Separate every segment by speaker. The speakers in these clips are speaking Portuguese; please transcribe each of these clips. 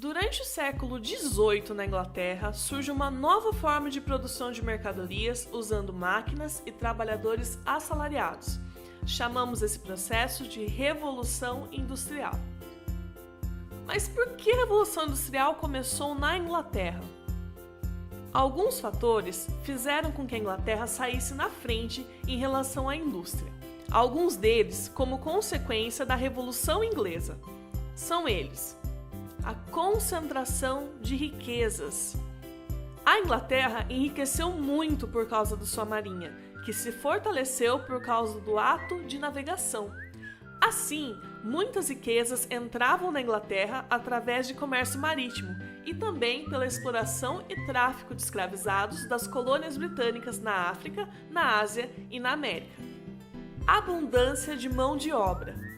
Speaker 1: Durante o século XVIII, na Inglaterra, surge uma nova forma de produção de mercadorias usando máquinas e trabalhadores assalariados. Chamamos esse processo de Revolução Industrial. Mas por que a Revolução Industrial começou na Inglaterra? Alguns fatores fizeram com que a Inglaterra saísse na frente em relação à indústria. Alguns deles como consequência da Revolução Inglesa. São eles: a concentração de riquezas. A Inglaterra enriqueceu muito por causa da sua marinha, que se fortaleceu por causa do ato de navegação. Assim, muitas riquezas entravam na Inglaterra através de comércio marítimo e também pela exploração e tráfico de escravizados das colônias britânicas na África, na Ásia e na América. Abundância de mão de obra.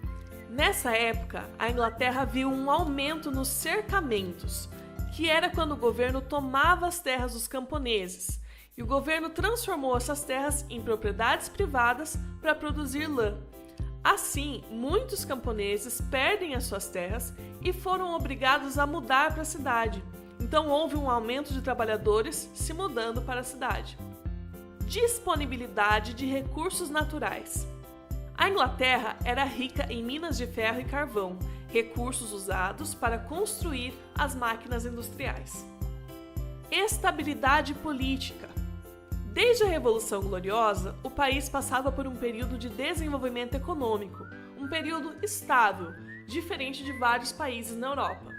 Speaker 1: Nessa época, a Inglaterra viu um aumento nos cercamentos, que era quando o governo tomava as terras dos camponeses, e o governo transformou essas terras em propriedades privadas para produzir lã. Assim, muitos camponeses perdem as suas terras e foram obrigados a mudar para a cidade. Então houve um aumento de trabalhadores se mudando para a cidade. Disponibilidade de recursos naturais. A Inglaterra era rica em minas de ferro e carvão, recursos usados para construir as máquinas industriais. Estabilidade política. Desde a Revolução Gloriosa, o país passava por um período de desenvolvimento econômico, um período estável, diferente de vários países na Europa.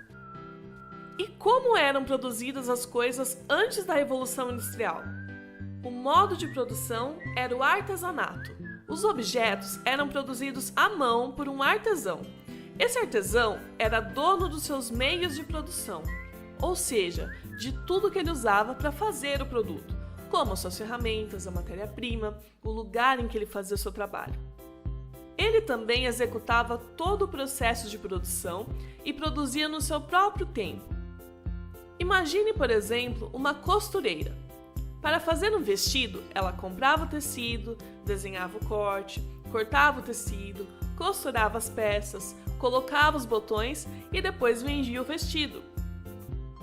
Speaker 1: E como eram produzidas as coisas antes da Revolução Industrial? O modo de produção era o artesanato. Os objetos eram produzidos à mão por um artesão. Esse artesão era dono dos seus meios de produção, ou seja, de tudo que ele usava para fazer o produto, como as suas ferramentas, a matéria-prima, o lugar em que ele fazia o seu trabalho. Ele também executava todo o processo de produção e produzia no seu próprio tempo. Imagine, por exemplo, uma costureira. Para fazer um vestido, ela comprava o tecido, desenhava o corte, cortava o tecido, costurava as peças, colocava os botões e depois vendia o vestido.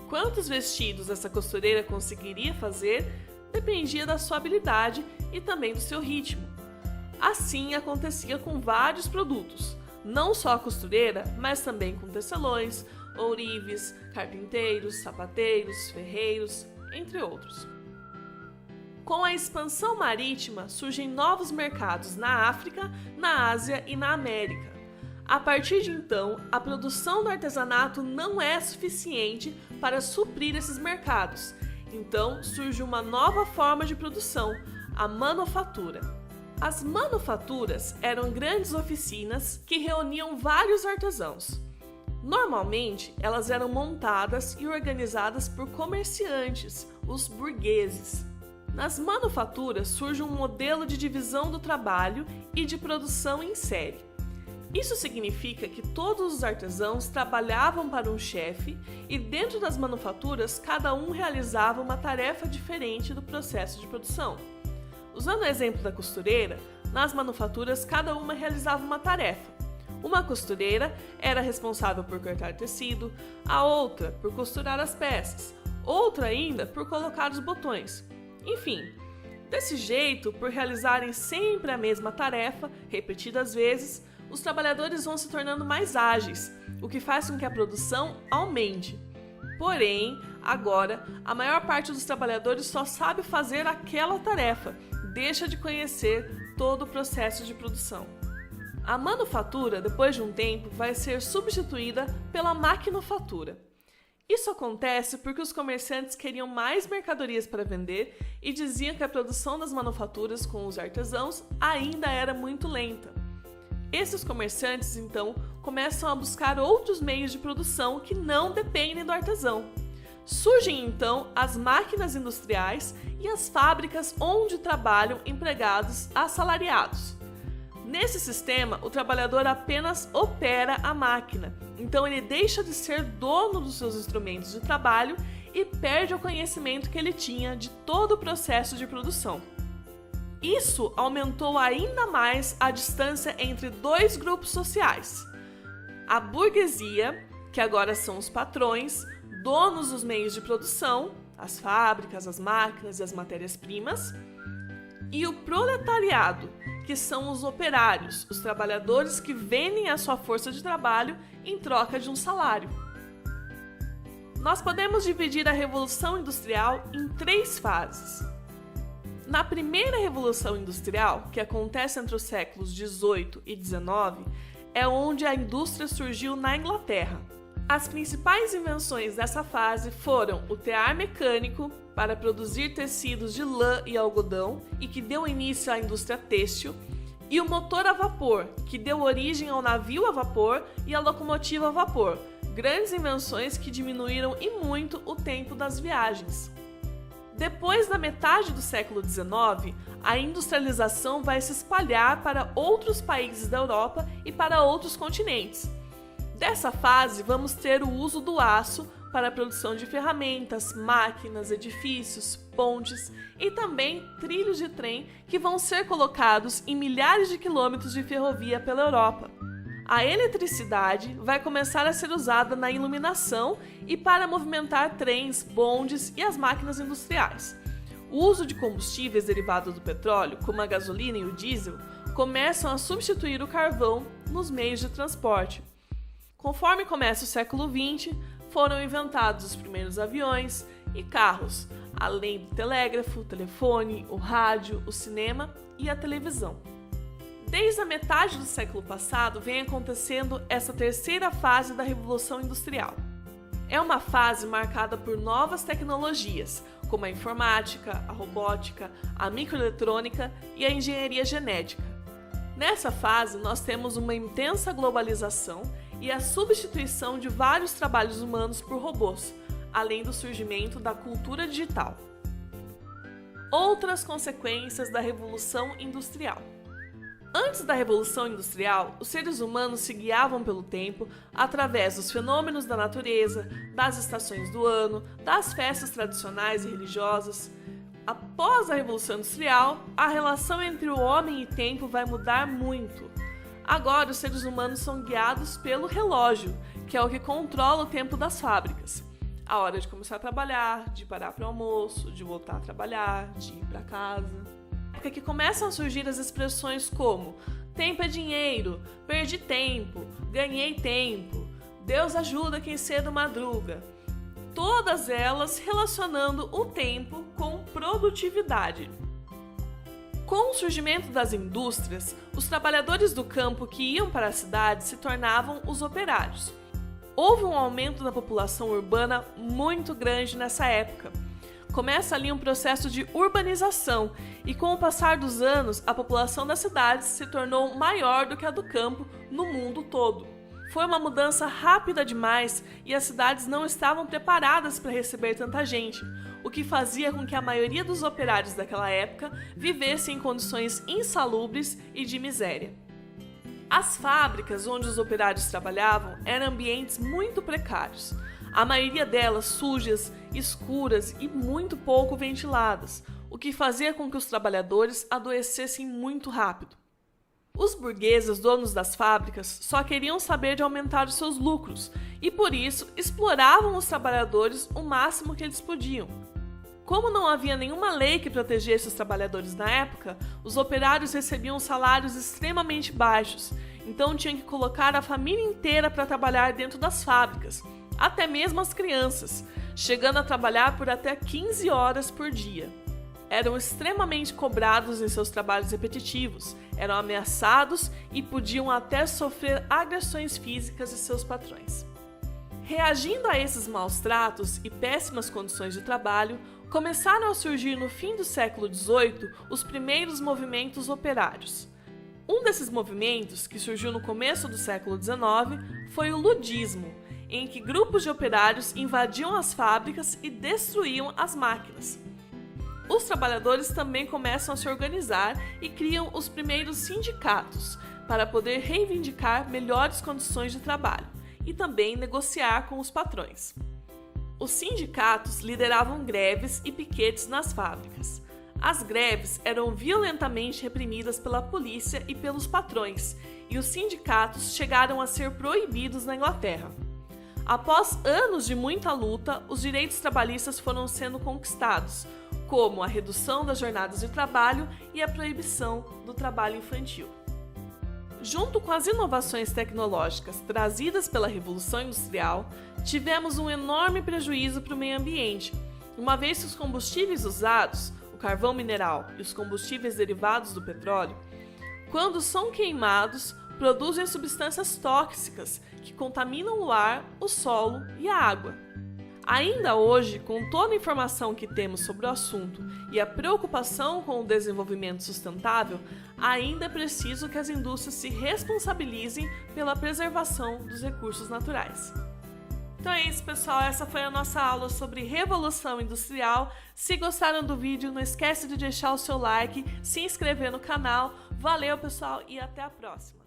Speaker 1: Quantos vestidos essa costureira conseguiria fazer dependia da sua habilidade e também do seu ritmo. Assim acontecia com vários produtos, não só a costureira, mas também com tecelões, ourives, carpinteiros, sapateiros, ferreiros, entre outros. Com a expansão marítima, surgem novos mercados na África, na Ásia e na América. A partir de então, a produção do artesanato não é suficiente para suprir esses mercados. Então, surge uma nova forma de produção, a manufatura. As manufaturas eram grandes oficinas que reuniam vários artesãos. Normalmente, elas eram montadas e organizadas por comerciantes, os burgueses. Nas manufaturas surge um modelo de divisão do trabalho e de produção em série. Isso significa que todos os artesãos trabalhavam para um chefe e dentro das manufaturas cada um realizava uma tarefa diferente do processo de produção. Usando o exemplo da costureira, nas manufaturas cada uma realizava uma tarefa. Uma costureira era responsável por cortar tecido, a outra por costurar as peças, outra ainda por colocar os botões. Enfim, desse jeito, por realizarem sempre a mesma tarefa, repetidas vezes, os trabalhadores vão se tornando mais ágeis, o que faz com que a produção aumente. Porém, agora, a maior parte dos trabalhadores só sabe fazer aquela tarefa, deixa de conhecer todo o processo de produção. A manufatura, depois de um tempo, vai ser substituída pela maquinofatura. Isso acontece porque os comerciantes queriam mais mercadorias para vender e diziam que a produção das manufaturas com os artesãos ainda era muito lenta. Esses comerciantes, então, começam a buscar outros meios de produção que não dependem do artesão. Surgem, então, as máquinas industriais e as fábricas onde trabalham empregados assalariados. Nesse sistema, o trabalhador apenas opera a máquina, então ele deixa de ser dono dos seus instrumentos de trabalho e perde o conhecimento que ele tinha de todo o processo de produção. Isso aumentou ainda mais a distância entre dois grupos sociais, a burguesia que agora são os patrões, donos dos meios de produção, as fábricas, as máquinas e as matérias-primas, e o proletariado, que são os operários, os trabalhadores que vendem a sua força de trabalho em troca de um salário. Nós podemos dividir a Revolução Industrial em 3 fases. Na primeira Revolução Industrial, que acontece entre os séculos 18 e 19, é onde a indústria surgiu na Inglaterra. As principais invenções dessa fase foram o tear mecânico, para produzir tecidos de lã e algodão e que deu início à indústria têxtil, e o motor a vapor, que deu origem ao navio a vapor e à locomotiva a vapor, grandes invenções que diminuíram e muito o tempo das viagens. Depois da metade do século XIX, a industrialização vai se espalhar para outros países da Europa e para outros continentes. Dessa fase, vamos ter o uso do aço para a produção de ferramentas, máquinas, edifícios, pontes e também trilhos de trem que vão ser colocados em milhares de quilômetros de ferrovia pela Europa. A eletricidade vai começar a ser usada na iluminação e para movimentar trens, bondes e as máquinas industriais. O uso de combustíveis derivados do petróleo, como a gasolina e o diesel, começam a substituir o carvão nos meios de transporte. Conforme começa o século XX, foram inventados os primeiros aviões e carros, além do telégrafo, o telefone, o rádio, o cinema e a televisão. Desde a metade do século passado vem acontecendo essa terceira fase da Revolução Industrial. É uma fase marcada por novas tecnologias, como a informática, a robótica, a microeletrônica e a engenharia genética. Nessa fase, nós temos uma intensa globalização e a substituição de vários trabalhos humanos por robôs, além do surgimento da cultura digital. Outras consequências da Revolução Industrial. Antes da Revolução Industrial, os seres humanos se guiavam pelo tempo através dos fenômenos da natureza, das estações do ano, das festas tradicionais e religiosas. Após a Revolução Industrial, a relação entre o homem e tempo vai mudar muito. Agora, os seres humanos são guiados pelo relógio, que é o que controla o tempo das fábricas. A hora de começar a trabalhar, de parar para o almoço, de voltar a trabalhar, de ir para casa. Porque que começam a surgir as expressões como tempo é dinheiro, perdi tempo, ganhei tempo, Deus ajuda quem cedo madruga. Todas elas relacionando o tempo com produtividade. Com o surgimento das indústrias, os trabalhadores do campo que iam para a cidade se tornavam os operários. Houve um aumento da população urbana muito grande nessa época. Começa ali um processo de urbanização e com o passar dos anos, a população das cidades se tornou maior do que a do campo no mundo todo. Foi uma mudança rápida demais e as cidades não estavam preparadas para receber tanta gente, o que fazia com que a maioria dos operários daquela época vivessem em condições insalubres e de miséria. As fábricas onde os operários trabalhavam eram ambientes muito precários, a maioria delas sujas, escuras e muito pouco ventiladas, o que fazia com que os trabalhadores adoecessem muito rápido. Os burgueses, donos das fábricas, só queriam saber de aumentar os seus lucros e, por isso, exploravam os trabalhadores o máximo que eles podiam. Como não havia nenhuma lei que protegesse os trabalhadores na época, os operários recebiam salários extremamente baixos, então tinham que colocar a família inteira para trabalhar dentro das fábricas, até mesmo as crianças, chegando a trabalhar por até 15 horas por dia. Eram extremamente cobrados em seus trabalhos repetitivos, eram ameaçados e podiam até sofrer agressões físicas de seus patrões. Reagindo a esses maus tratos e péssimas condições de trabalho, começaram a surgir no fim do século XVIII os primeiros movimentos operários. Um desses movimentos, que surgiu no começo do século XIX, foi o ludismo, em que grupos de operários invadiam as fábricas e destruíam as máquinas. Os trabalhadores também começam a se organizar e criam os primeiros sindicatos para poder reivindicar melhores condições de trabalho e também negociar com os patrões. Os sindicatos lideravam greves e piquetes nas fábricas. As greves eram violentamente reprimidas pela polícia e pelos patrões, e os sindicatos chegaram a ser proibidos na Inglaterra. Após anos de muita luta, os direitos trabalhistas foram sendo conquistados, como a redução das jornadas de trabalho e a proibição do trabalho infantil. Junto com as inovações tecnológicas trazidas pela Revolução Industrial, tivemos um enorme prejuízo para o meio ambiente, uma vez que os combustíveis usados, o carvão mineral e os combustíveis derivados do petróleo, quando são queimados, produzem substâncias tóxicas que contaminam o ar, o solo e a água. Ainda hoje, com toda a informação que temos sobre o assunto e a preocupação com o desenvolvimento sustentável, ainda é preciso que as indústrias se responsabilizem pela preservação dos recursos naturais. Então é isso, pessoal. Essa foi a nossa aula sobre Revolução Industrial. Se gostaram do vídeo, não esquece de deixar o seu like, se inscrever no canal. Valeu, pessoal, e até a próxima!